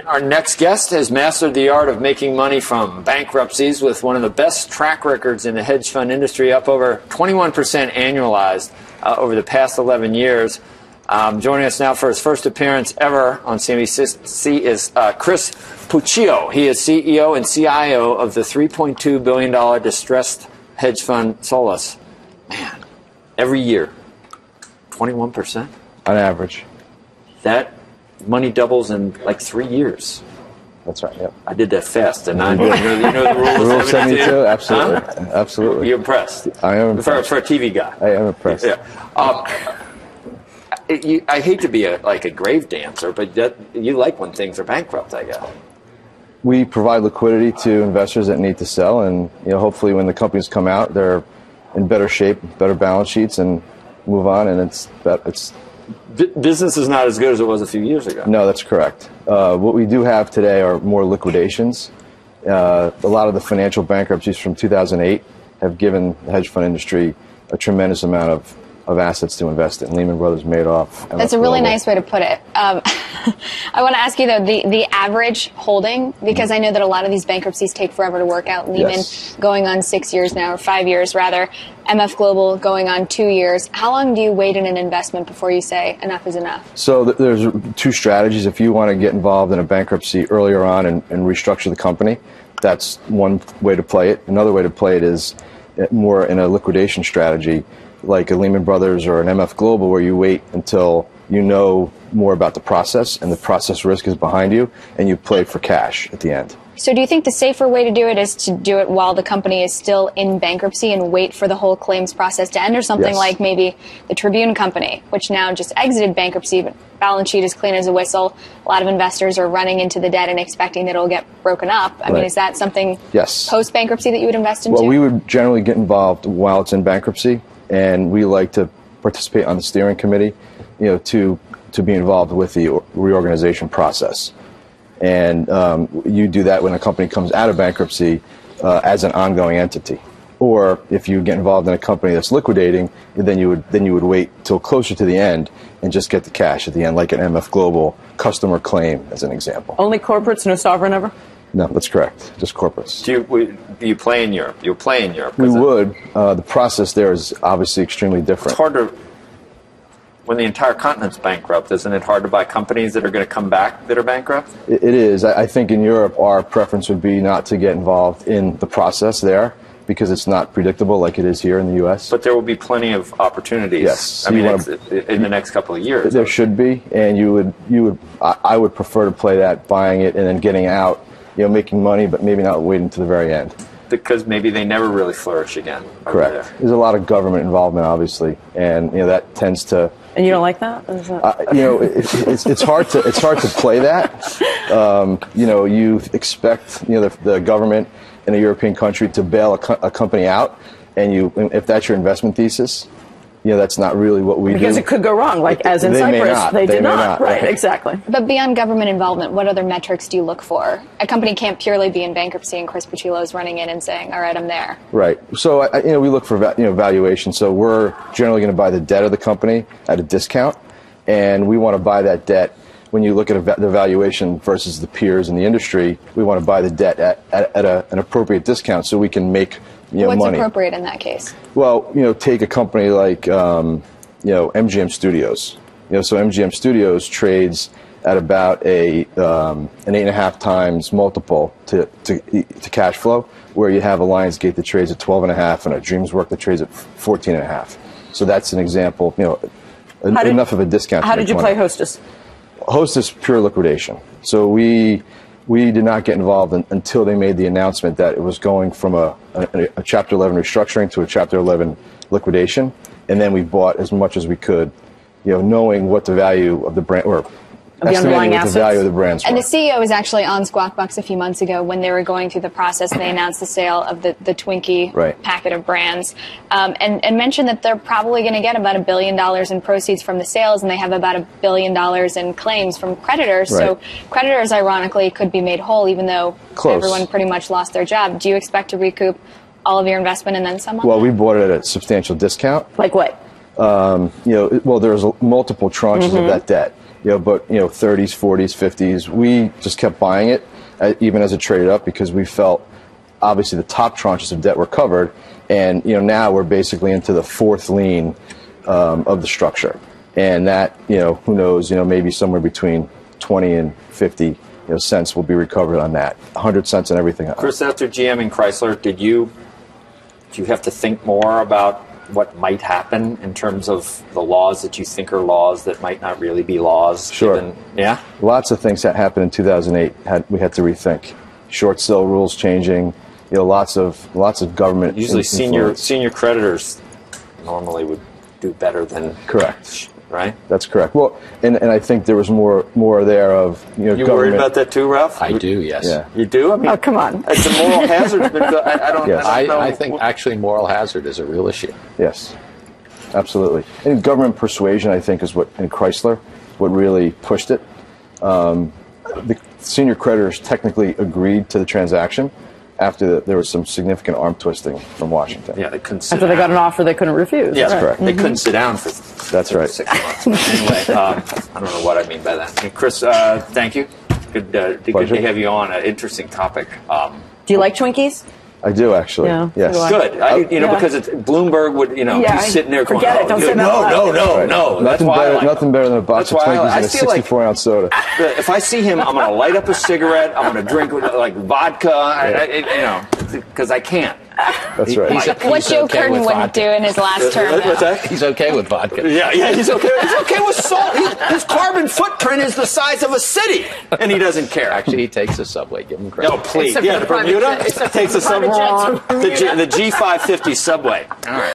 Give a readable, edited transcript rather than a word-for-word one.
Our next guest has mastered the art of making money from bankruptcies with one of the best track records in the hedge fund industry, up over 21% annualized over the past 11 years. Joining us now for his first appearance ever on CNBC is Chris Puccio. He is CEO and CIO of the $3.2 billion distressed hedge fund Solace. Man, every year, 21%? On average. That money doubles in like 3 years. That's right, yep. I did that fast, and you know the rules. Rule 72? Absolutely. Huh? Absolutely. You're impressed? I am impressed. For a TV guy. I am impressed. Yeah. I hate to be a grave dancer, but you like when things are bankrupt, I guess. We provide liquidity to investors that need to sell, and hopefully when the companies come out, they're in better shape, better balance sheets, and move on, and it's business is not as good as it was a few years ago. No, that's correct. What we do have today are more liquidations. A lot of the financial bankruptcies from 2008 have given the hedge fund industry a tremendous amount of assets to invest in. Lehman Brothers, Madoff. That's a really nice way to put it. I want to ask you, though, the average holding, because I know that a lot of these bankruptcies take forever to work out. Lehman going on 6 years now, or 5 years rather. MF Global going on 2 years. How long do you wait in an investment before you say enough is enough? So there's two strategies. If you want to get involved in a bankruptcy earlier on and restructure the company, that's one way to play it. Another way to play it is more in a liquidation strategy, like a Lehman Brothers or an MF Global, where you wait until you know more about the process and the process risk is behind you, and you play for cash at the end. So do you think the safer way to do it is to do it while the company is still in bankruptcy and wait for the whole claims process to end, or something like maybe the Tribune Company, which now just exited bankruptcy, but balance sheet is clean as a whistle. A lot of investors are running into the debt and expecting that it'll get broken up. I mean, is that something post-bankruptcy that you would invest into? Well, we would generally get involved while it's in bankruptcy, and we like to participate on the steering committee, to be involved with the reorganization process. And you do that when a company comes out of bankruptcy as an ongoing entity. Or if you get involved in a company that's liquidating, then you would wait till closer to the end and just get the cash at the end, like an MF Global customer claim, as an example. Only corporates, no sovereign ever? No, that's correct. Just corporates. Do you play in Europe? You'll play in Europe. We would. The process there is obviously extremely different. It's hard to, when the entire continent's bankrupt, isn't it hard to buy companies that are going to come back that are bankrupt? It is. I think in Europe, our preference would be not to get involved in the process there, because it's not predictable like it is here in the U.S. But there will be plenty of opportunities. Yes. I mean, in the next couple of years. There should be, and I would prefer to play that, buying it and then getting out, making money, but maybe not waiting to the very end. Because maybe they never really flourish again. Correct. There's a lot of government involvement, obviously, and that tends to. And you don't like that? It's hard to play that. You expect the government in a European country to bail a company out, and if that's your investment thesis, that's not really what we do. Because it could go wrong, like as in Cyprus. They did not. Right, exactly. But beyond government involvement, what other metrics do you look for? A company can't purely be in bankruptcy and Chris Puccio is running in and saying, all right, I'm there. Right. So, we look for valuation. So we're generally going to buy the debt of the company at a discount, and we want to buy that debt. When you look at the valuation versus the peers in the industry, we want to buy the debt at an appropriate discount so we can make What's money. Appropriate in that case? Well, take a company like MGM Studios. So MGM Studios trades at about an 8.5 times multiple to cash flow, where you have a Lionsgate that trades at 12.5 and a DreamWorks that trades at 14.5. So that's an example. Enough of a discount. How did you play Hostess? Hostess, pure liquidation. So we did not get involved until they made the announcement that it was going from a Chapter 11 restructuring to a Chapter 11 liquidation, and then we bought as much as we could, knowing what the value of the brand, or the underlying assets. The value of the brands. And the CEO was actually on Squawk Box a few months ago when they were going through the process, and they announced the sale of the Twinkie packet of brands, and mentioned that they're probably going to get about $1 billion in proceeds from the sales, and they have about $1 billion in claims from creditors. Right. So creditors, ironically, could be made whole, even though everyone pretty much lost their job. Do you expect to recoup all of your investment and then some? Well, we bought it at a substantial discount. Like what? Well, there's multiple tranches of that debt. but 30s, 40s, 50s. We just kept buying it, even as it traded up, because we felt obviously the top tranches of debt were covered, and now we're basically into the fourth lien of the structure, and that who knows, maybe somewhere between 20 and 50 cents will be recovered on that. 100 cents on everything else. Chris, after GM and Chrysler, do you have to think more about what might happen in terms of the laws that you think are laws that might not really be laws? Sure. Yeah? Lots of things that happened in 2008 we had to rethink. Short sale rules changing, lots of government. Usually senior creditors normally would do better than... Correct. Right? That's correct. Well, and I think there was more there of You government. worried about that too, Ralph? I do, yes. Yeah. You do? I mean, Oh, come on. It's a moral hazard. I don't know. I think actually moral hazard is a real issue. Yes, absolutely. And government persuasion, I think, is what in Chrysler what really pushed it. The senior creditors technically agreed to the transaction after there was some significant arm twisting from Washington. Yeah, they couldn't sit After down. they got an offer they couldn't refuse. Yes, right. correct. They couldn't sit down for That's right. 6 months. Anyway, I don't know what I mean by that. Hey, Chris, thank you. Good to have you on. An interesting topic. Do you like Twinkies? I do, actually. Yeah, Yes. so do I. Good. Because Bloomberg would, be sitting there going, forget it. Don't say that loud. no. That's Nothing why I better, like nothing better than a box of That's why I Twinkies and a feel like- 64-ounce soda. If I see him, I'm going to light up a cigarette. I'm going to drink vodka, because I can't. That's right. What Joe Curtin wouldn't do in his last term. What's that? He's okay with vodka. Yeah, he's okay. He's okay with salt. His carbon footprint is the size of a city, and he doesn't care. Actually, he takes the subway. Give him credit. No, please. Except for Yeah, the the Bermuda private jet. takes a subway. The G550 subway. All right.